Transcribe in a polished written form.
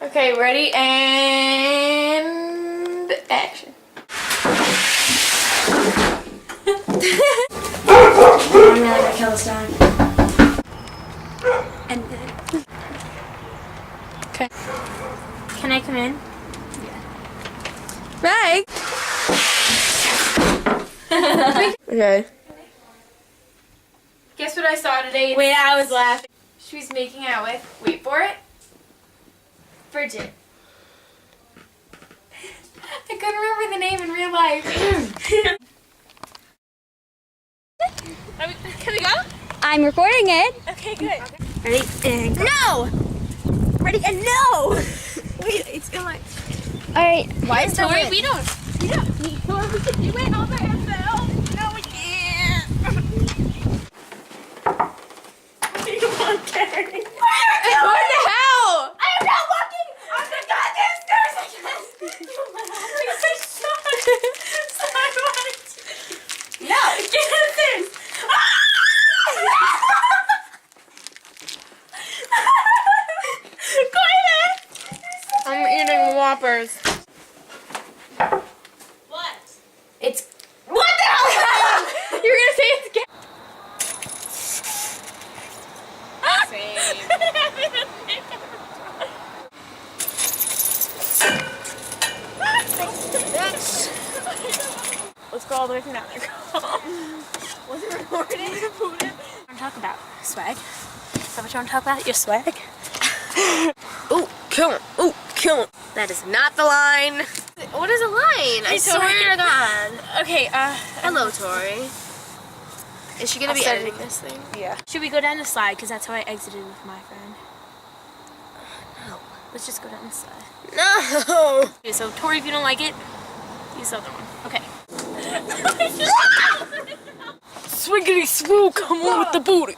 Okay, ready and action. I'm really gonna kill this dog. And Okay. can I come in? Meg! Okay. Guess what I saw today? Wait, I was laughing. She was making out with, wait for it, Bridget. I couldn't remember the name in real life. Can we go? I'm recording it. Okay, good. Ready? And go. No! Ready and no! Wait, it's going. Alright. Why is Tori, that? we don't need Tori, we can do it all by ourselves. No, we can't. Come on, Karen. What the hell? I am not walking on the goddamn stairs again! No! Get this! I'm eating Whoppers. What? It's... What the hell? You're gonna say it's gay. Let's go all the way from down there. Was it recording? What do you want to talk about? Swag? Is that what you want to talk about? Your swag? Ooh, kill him. Ooh, kill him. That is not the line. What is a line? I swear to God. Okay, Hello, Tori. Is she gonna be editing this thing? yeah. Should we go down the slide? Because that's how I exited with my friend. No. Let's just go down the slide. No. Okay, so Tori, if you don't like it, use the other one. Okay. Swiggity swoo, come on with the booty.